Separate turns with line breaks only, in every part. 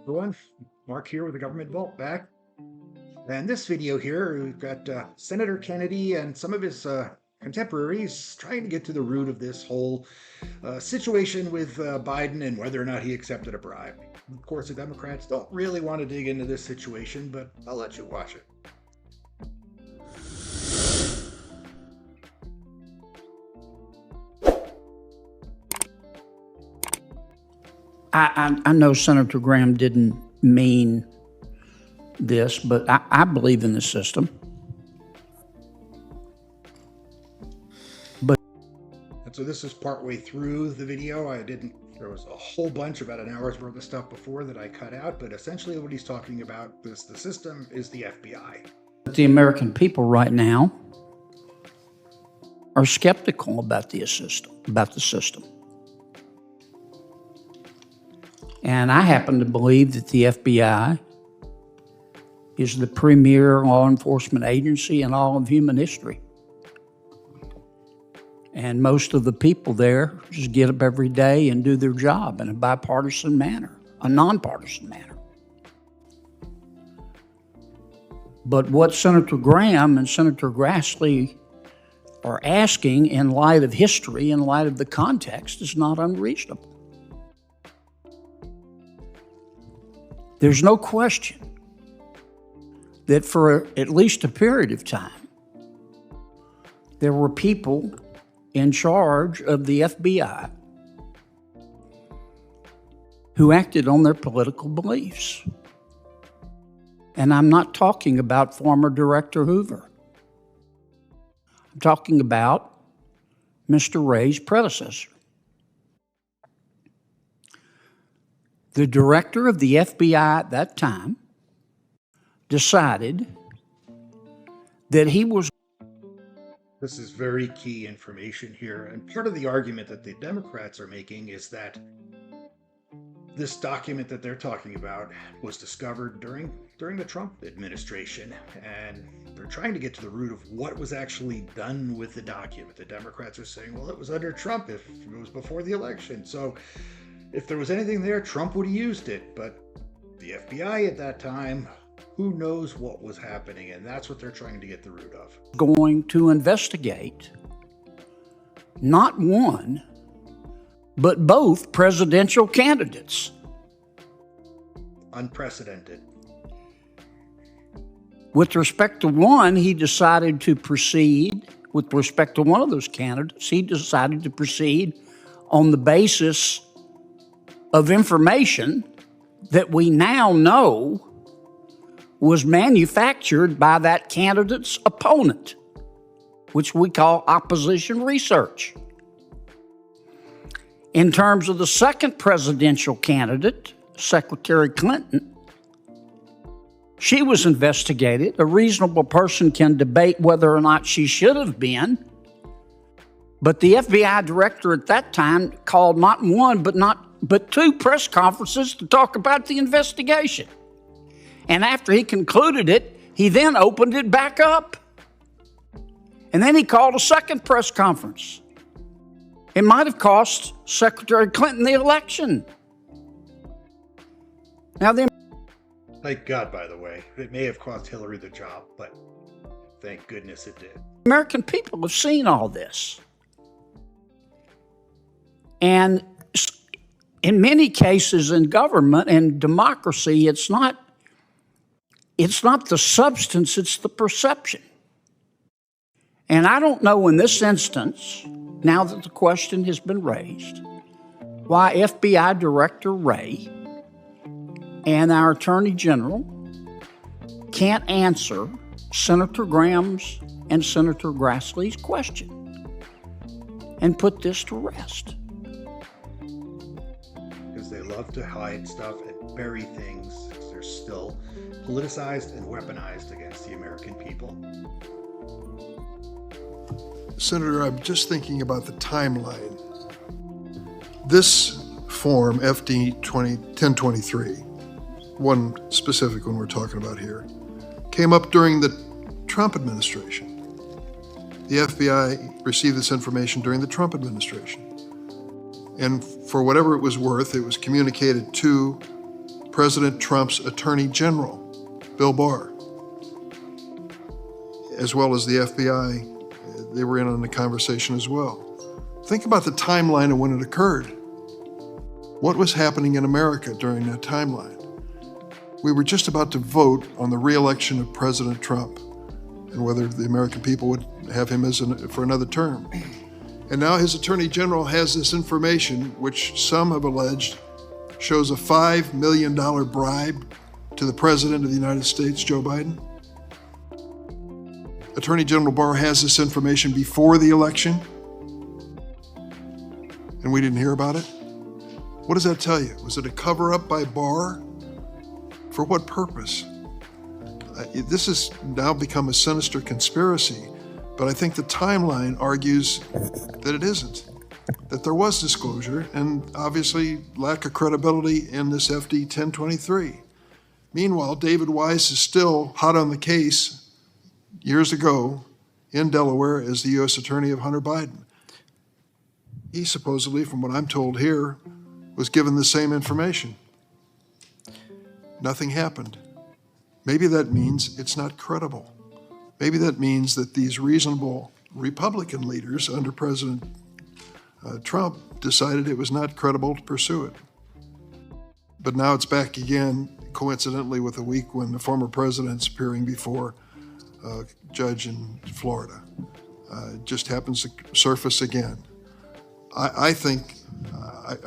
Everyone, Mark here with the Government Vault back. And this video here, we've got Senator Kennedy and some of his contemporaries trying to get to the root of this whole situation with Biden and whether or not he accepted a bribe. Of course, the Democrats don't really want to dig into this situation, but I'll let you watch it.
I know Senator Graham didn't mean this, but I believe in the system.
And so this is partway through the video. There was a whole bunch, about an hour's worth of stuff before that I cut out, but essentially what he's talking about is the system is the FBI.
The American people right now are skeptical about the system. And I happen to believe that the FBI is the premier law enforcement agency in all of human history. And most of the people there just get up every day and do their job in a bipartisan manner, a nonpartisan manner. But what Senator Graham and Senator Grassley are asking in light of history, in light of the context, is not unreasonable. There's no question that for at least a period of time, there were people in charge of the FBI who acted on their political beliefs. And I'm not talking about former Director Hoover. I'm talking about Mr. Wray's predecessor. The director of the FBI at that time decided that he was...
This is very key information here, and part of the argument that the Democrats are making is that this document that they're talking about was discovered during the Trump administration, and they're trying to get to the root of what was actually done with the document. The Democrats are saying, well, it was under Trump if it was before the election, so if there was anything there, Trump would have used it. But the FBI at that time, who knows what was happening, and that's what they're trying to get the root of.
Going to investigate not one, but both presidential candidates.
Unprecedented.
With respect to one, he decided to proceed, with respect to one of those candidates, he decided to proceed on the basis of information that we now know was manufactured by that candidate's opponent, which we call opposition research. In terms of the second presidential candidate, Secretary Clinton, she was investigated. A reasonable person can debate whether or not she should have been, but the FBI director at that time called not one, but two press conferences to talk about the investigation. And after he concluded it, he then opened it back up. And then he called a second press conference. It might have cost Secretary Clinton the election. Now,
Thank God, by the way. It may have cost Hillary the job, but thank goodness it did.
American people have seen all this. And in many cases in government and democracy, it's not the substance, it's the perception. And I don't know in this instance, now that the question has been raised, why FBI Director Wray and our Attorney General can't answer Senator Graham's and Senator Grassley's question and put this to rest.
Because they love to hide stuff and bury things. They're still politicized and weaponized against the American people.
Senator, I'm just thinking about the timeline. This form, FD 1023, one specific one we're talking about here, came up during the Trump administration. The FBI received this information during the Trump administration. And for whatever it was worth, it was communicated to President Trump's Attorney General, Bill Barr, as well as the FBI. They were in on the conversation as well. Think about the timeline of when it occurred. What was happening in America during that timeline? We were just about to vote on the re-election of President Trump and whether the American people would have him for another term. And now his Attorney General has this information, which some have alleged shows a $5 million bribe to the President of the United States, Joe Biden. Attorney General Barr has this information before the election, and we didn't hear about it? What does that tell you? Was it a cover-up by Barr? For what purpose? This has now become a sinister conspiracy, but I think the timeline argues that it isn't, that there was disclosure and obviously lack of credibility in this FD 1023. Meanwhile, David Weiss is still hot on the case years ago in Delaware as the U.S. Attorney of Hunter Biden. He supposedly, from what I'm told here, was given the same information. Nothing happened. Maybe that means it's not credible. Maybe that means that these reasonable Republican leaders under President Trump decided it was not credible to pursue it. But now it's back again, coincidentally with a week when the former president's appearing before a judge in Florida. It just happens to surface again. I think,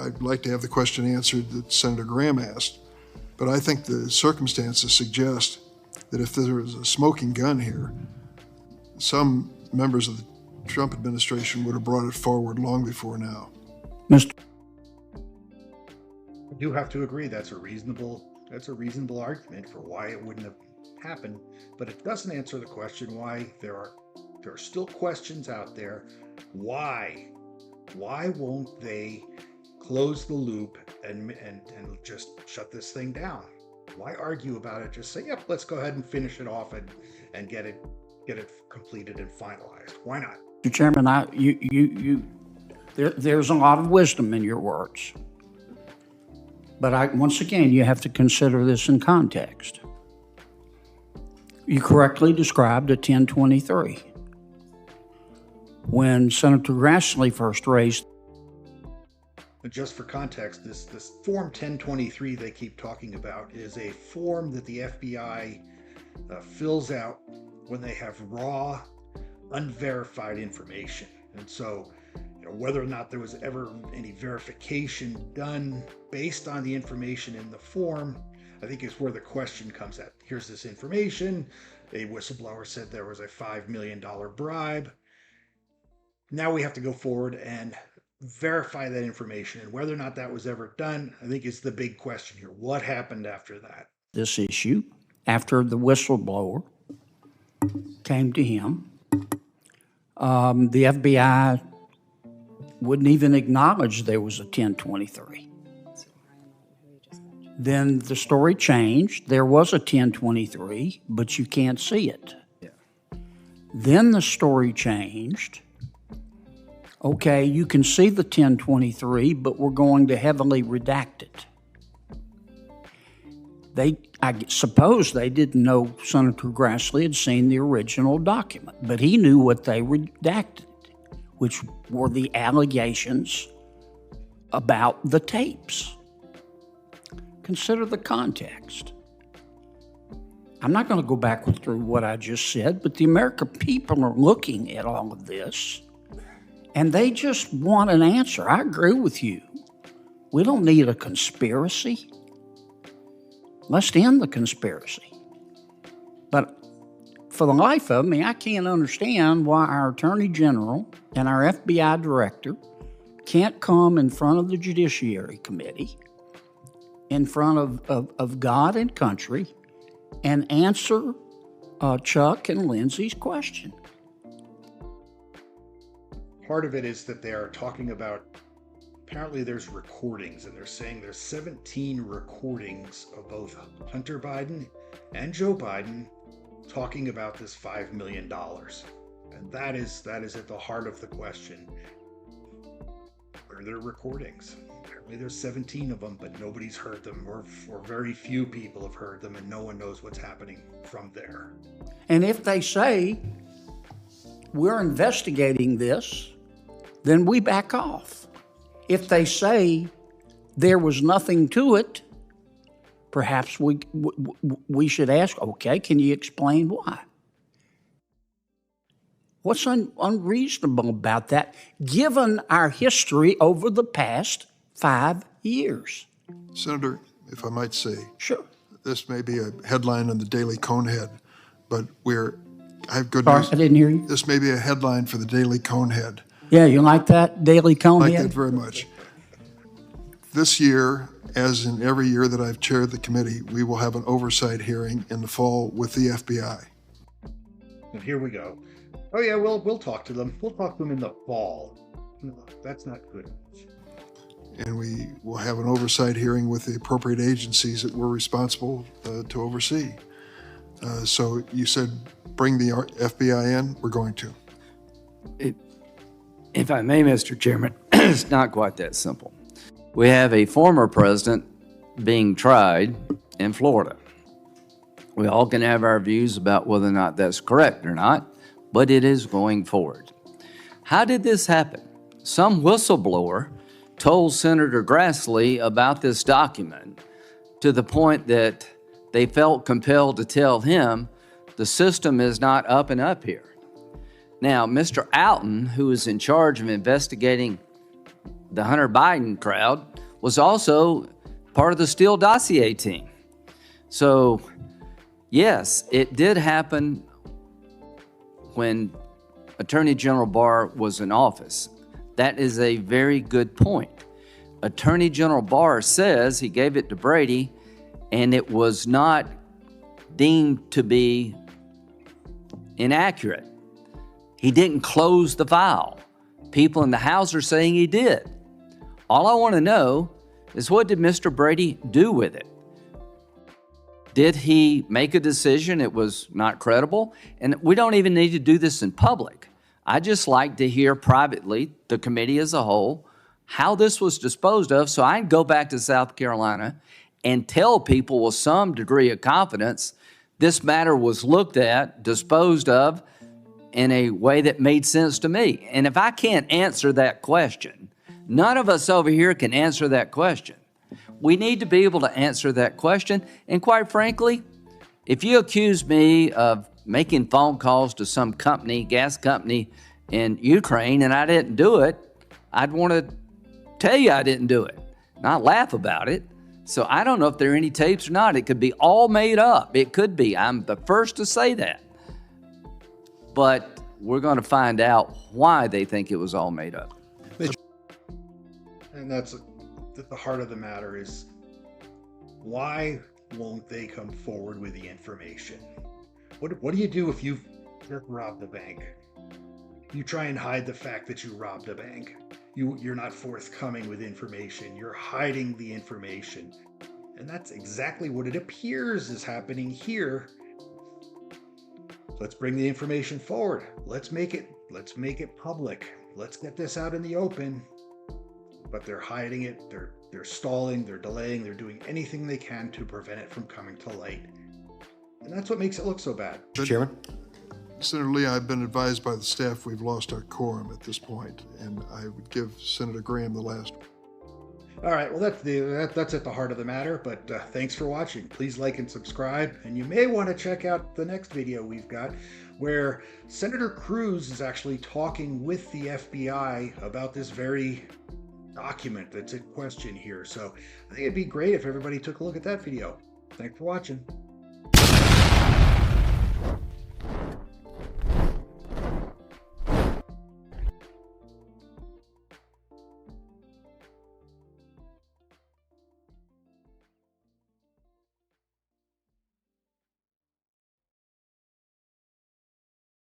I'd like to have the question answered that Senator Graham asked, but I think the circumstances suggest that if there was a smoking gun here, some members of the Trump administration would have brought it forward long before now.
Mr.
I do have to agree that's a reasonable argument for why it wouldn't have happened, but it doesn't answer the question why there are still questions out there. Why won't they close the loop and just shut this thing down? Why argue about it? Just say, yep, let's go ahead and finish it off and get it completed and finalized. Why not?
Mr. Chairman, there's a lot of wisdom in your words. But once again, you have to consider this in context. You correctly described a 1023. When Senator Grassley first raised.
Just for context, this Form 1023 they keep talking about is a form that the FBI fills out when they have raw, unverified information. And so, whether or not there was ever any verification done based on the information in the form, I think is where the question comes at. Here's this information. A whistleblower said there was a $5 million bribe. Now we have to go forward and verify that information, and whether or not that was ever done, I think is the big question here. What happened after that?
This issue, after the whistleblower came to him, the FBI wouldn't even acknowledge there was a 1023. Then the story changed. There was a 1023, but you can't see it. Yeah. Then the story changed. Okay, you can see the 1023, but we're going to heavily redact it. I suppose they didn't know Senator Grassley had seen the original document, but he knew what they redacted, which were the allegations about the tapes. Consider the context. I'm not going to go back through what I just said, but the American people are looking at all of this, and they just want an answer. I agree with you. We don't need a conspiracy. Let's end the conspiracy. But for the life of me, I can't understand why our Attorney General and our FBI Director can't come in front of the Judiciary Committee, in front of God and country, and answer Chuck and Lindsey's question.
Part of it is that they are talking about, apparently there's recordings, and they're saying there's 17 recordings of both Hunter Biden and Joe Biden talking about this $5 million. And that is at the heart of the question. Are there recordings? There Apparently there's 17 of them, but nobody's heard them, or very few people have heard them, and no one knows what's happening from there.
And if they say, we're investigating this, then we back off. If they say there was nothing to it, perhaps we should ask, okay, can you explain why? What's unreasonable about that, given our history over the past 5 years?
Senator, if I might say,
Sure.
this may be a headline on the Daily Conehead, but I have good
Sorry,
news.
I didn't hear you.
This may be a headline for the Daily Conehead.
Yeah, you like that, Daily Conehead?
I like that very much. This year, as in every year that I've chaired the committee, we will have an oversight hearing in the fall with the FBI.
And here we go. Oh yeah, we'll talk to them. We'll talk to them in the fall. No, that's not good.
And we will have an oversight hearing with the appropriate agencies that we're responsible to oversee. So you said bring the FBI in, we're going to.
If I may, Mr. Chairman, it's not quite that simple. We have a former president being tried in Florida. We all can have our views about whether or not that's correct or not, but it is going forward. How did this happen? Some whistleblower told Senator Grassley about this document to the point that they felt compelled to tell him the system is not up and up here. Now, Mr. Alton, who is in charge of investigating the Hunter Biden crowd, was also part of the Steele dossier team. So, yes, it did happen when Attorney General Barr was in office. That is a very good point. Attorney General Barr says he gave it to Brady and it was not deemed to be inaccurate. He didn't close the file. People in the House are saying he did. All I want to know is, what did Mr. Brady do with it? Did he make a decision it was not credible? And we don't even need to do this in public. I just like to hear privately, the committee as a whole, how this was disposed of, so I can go back to South Carolina and tell people with some degree of confidence this matter was looked at, disposed of in a way that made sense to me. And if I can't answer that question, none of us over here can answer that question. We need to be able to answer that question. And quite frankly, if you accuse me of making phone calls to some company, gas company in Ukraine, and I didn't do it, I'd want to tell you I didn't do it, not laugh about it. So I don't know if there are any tapes or not. It could be all made up. It could be. I'm the first to say that. But we're going to find out why they think it was all made up.
And that's the heart of the matter is, why won't they come forward with the information? What do you do if you've just robbed a bank? You try and hide the fact that you robbed a bank. You're not forthcoming with information. You're hiding the information. And that's exactly what it appears is happening here. Let's bring the information forward. Let's make it public. Let's get this out in the open. But they're hiding it. They're stalling, they're delaying, they're doing anything they can to prevent it from coming to light. And that's what makes it look so bad.
Chairman?
Senator Lee, I've been advised by the staff we've lost our quorum at this point, and I would give Senator Graham the last.
All right, well, that's at the heart of the matter, but thanks for watching. Please like and subscribe, and you may want to check out the next video we've got, where Senator Cruz is actually talking with the FBI about this very document that's in question here. So I think it'd be great if everybody took a look at that video. Thanks for watching.